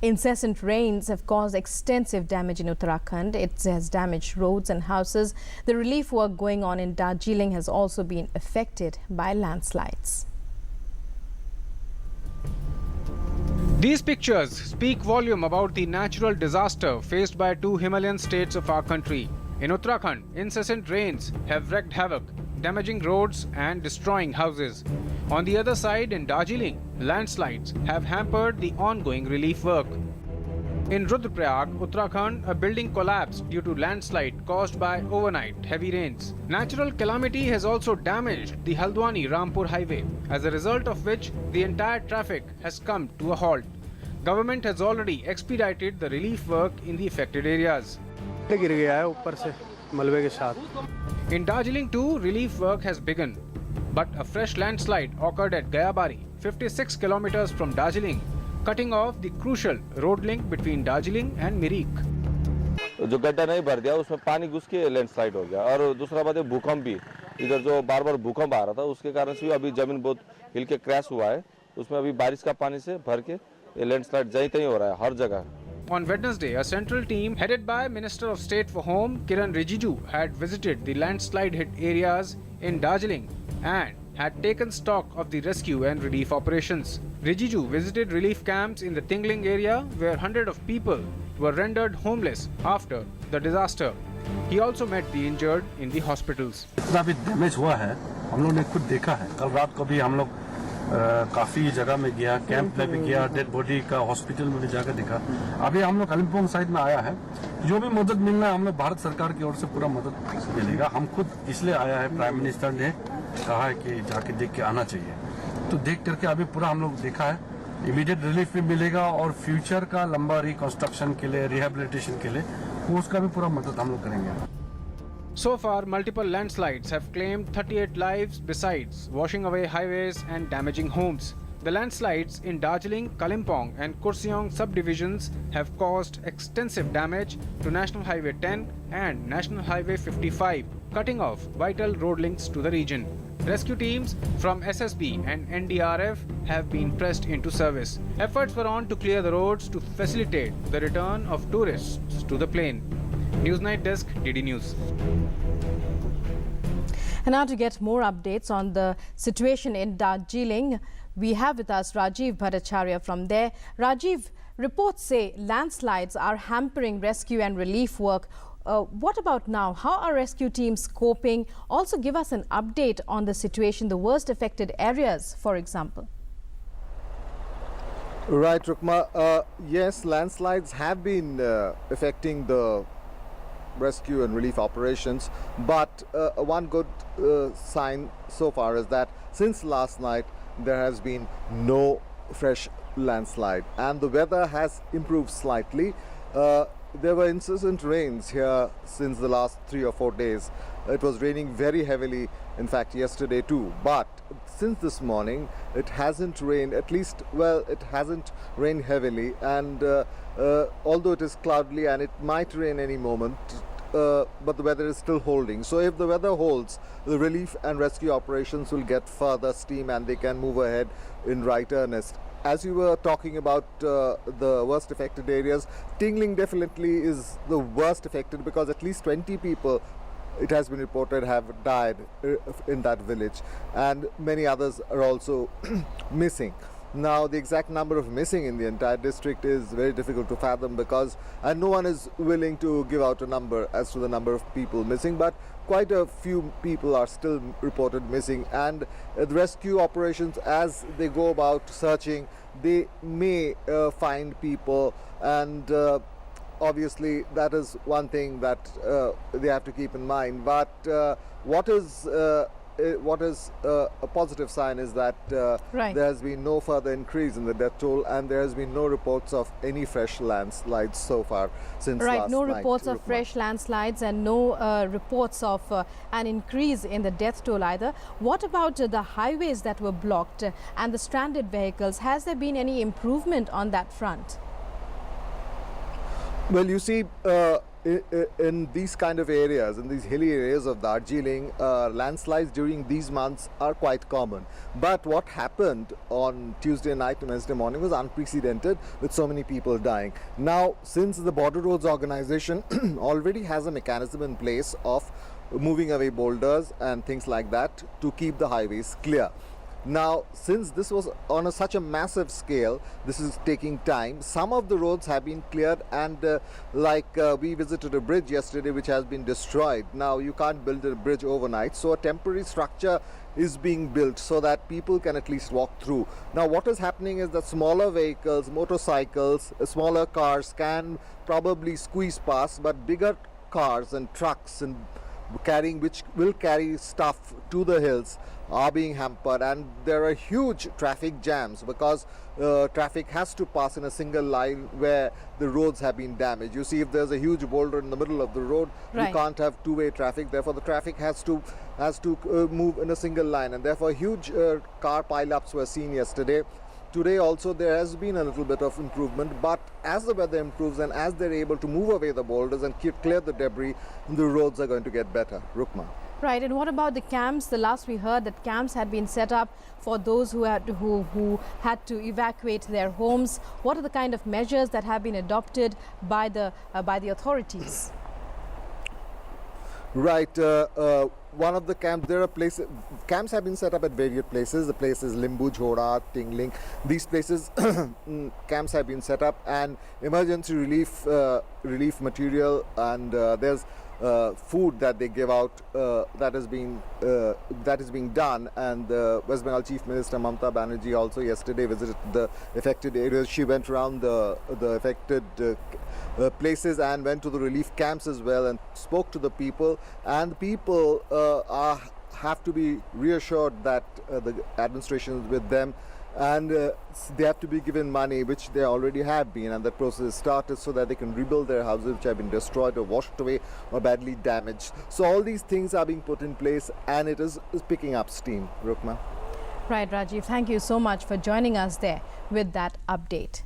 Incessant rains have caused extensive damage in Uttarakhand. It has damaged roads and houses. The relief work going on in Darjeeling has also been affected by landslides. These pictures speak volume about the natural disaster faced by two Himalayan states of our country. In Uttarakhand, incessant rains have wreaked havoc, damaging roads and destroying houses. On the other side, in Darjeeling, landslides have hampered the ongoing relief work. In Rudraprayag, Uttarakhand, a building collapsed due to landslide caused by overnight heavy rains. Natural calamity has also damaged the Haldwani-Rampur highway, as a result of which the entire traffic has come to a halt. Government has already expedited the relief work in the affected areas. In Darjeeling too, relief work has begun. But a fresh landslide occurred at Gayabari, 56 kilometers from Darjeeling, cutting off the crucial road link between Darjeeling and Mirik. जो गड्ढा नहीं भर दिया उसमें पानी घुस के landslide हो गया और दूसरा बात है भूकंप भी इधर जो बार-बार भूकंप आ रहा था उसके कारण से अभी जमीन बहुत हिल के क्रैश हुआ है उसमें अभी बारिश का पानी से भर के ये लैंडस्लाइड जहीं तहीं हो रहा है हर जगह. On Wednesday, a central team headed by Minister of State for Home Kiran Rijiju had visited the landslide hit areas in Darjeeling and had taken stock of the rescue and relief operations. Rijiju visited relief camps in the Tingling area where hundreds of people were rendered homeless after the disaster. He also met the injured in the hospitals. इतना भी damage हुआ है हम लोग ने खुद देखा है. कल रात को भी हम लोग काफी जगह में गया, कैंप में भी गया, डेड बॉडी का हॉस्पिटल में भी जाकर देखा. अभी हम लोग कालिम्पोंग साइड में आया है. जो भी मदद मिलना है हम लोग भारत सरकार की ओर से पूरा मदद मिलेगा. हम खुद इसलिए आया है, प्राइम मिनिस्टर ने कहा है कि जाके देख के आना चाहिए. तो देख करके अभी पूरा हम लोग देखा है. इमीडिएट रिलीफ भी मिलेगा और फ्यूचर का लंबा रिकंस्ट्रक्शन के लिए, रिहेबिलिटेशन के लिए उसका भी पूरा मदद हम लोग करेंगे. So far, multiple landslides have claimed 38 lives besides washing away highways and damaging homes. The landslides in Darjeeling, Kalimpong and Kurseong subdivisions have caused extensive damage to National Highway 10 and National Highway 55, cutting off vital road links to the region. Rescue teams from SSB and NDRF have been pressed into service. Efforts were on to clear the roads to facilitate the return of tourists to the plain. Newsnight Desk, DD News. And now to get more updates on the situation in Darjeeling, we have with us Rajiv Bhattacharya from there. Rajiv, reports say landslides are hampering rescue and relief work. What about now? How are rescue teams coping? Also give us an update on the situation, the worst affected areas, for example. Right, Rukma. Yes, landslides have been affecting the rescue and relief operations, but one good sign so far is that since last night there has been no fresh landslide and the weather has improved slightly. There were incessant rains here since the last 3 or 4 days. It was raining very heavily, in fact yesterday too, but since this morning it hasn't rained, at least, well, it hasn't rained heavily, and although it is cloudy and it might rain any moment, but the weather is still holding. So if the weather holds, the relief and rescue operations will get further steam and they can move ahead in right earnest. As you were talking about the worst affected areas, Tingling definitely is the worst affected because at least 20 people, it has been reported, have died in that village, and many others are also missing. Now, the exact number of missing in the entire district is very difficult to fathom because no one is willing to give out a number as to the number of people missing, but quite a few people are still reported missing, and the rescue operations, as they go about searching, they may find people, and obviously that is one thing that they have to keep in mind. But what is a positive sign is that right. There has been no further increase in the death toll, and there has been no reports of any fresh landslides so far since last night. Right, no reports of fresh landslides and no reports of an increase in the death toll either. What about the highways that were blocked and the stranded vehicles? Has there been any improvement on that front? Well, you see, in these kind of areas, in these hilly areas of Darjeeling, landslides during these months are quite common. But what happened on Tuesday night and Wednesday morning was unprecedented, with so many people dying. Now, since the Border Roads Organization already has a mechanism in place of moving away boulders and things like that to keep the highways clear. Now, since this was on such a massive scale, this is taking time. Some of the roads have been cleared, and we visited a bridge yesterday which has been destroyed. Now, you can't build a bridge overnight, so a temporary structure is being built so that people can at least walk through. Now, what is happening is that smaller vehicles, motorcycles, smaller cars can probably squeeze past, but bigger cars and trucks and which will carry stuff to the hills are being hampered, and there are huge traffic jams because traffic has to pass in a single line where the roads have been damaged. You see, if there's a huge boulder in the middle of the road, Right. you can't have two-way traffic. Therefore, the traffic has to move in a single line, and therefore huge car pile-ups were seen yesterday. Today also there has been a little bit of improvement, but as the weather improves and as they're able to move away the boulders and clear the debris, the roads are going to get better. Rukma. Right, and what about the camps? The last we heard that camps had been set up for those who had to evacuate their homes. What are the kind of measures that have been adopted by the authorities? Right. One of the camps, there are camps have been set up at various places. The places Limbu, Jhora, Tingling. These places, camps have been set up, and emergency relief material, and there's food that they give out that is being done. And the West Bengal Chief Minister Mamata Banerjee also yesterday visited the affected areas. She went around the affected places and went to the relief camps as well and spoke to the people. And the people have to be reassured that the administration is with them, and they have to be given money, which they already have been, and that process is started so that they can rebuild their houses which have been destroyed or washed away or badly damaged. So all these things are being put in place, and it is picking up steam. Rukma. Right, Rajiv, thank you so much for joining us there with that update.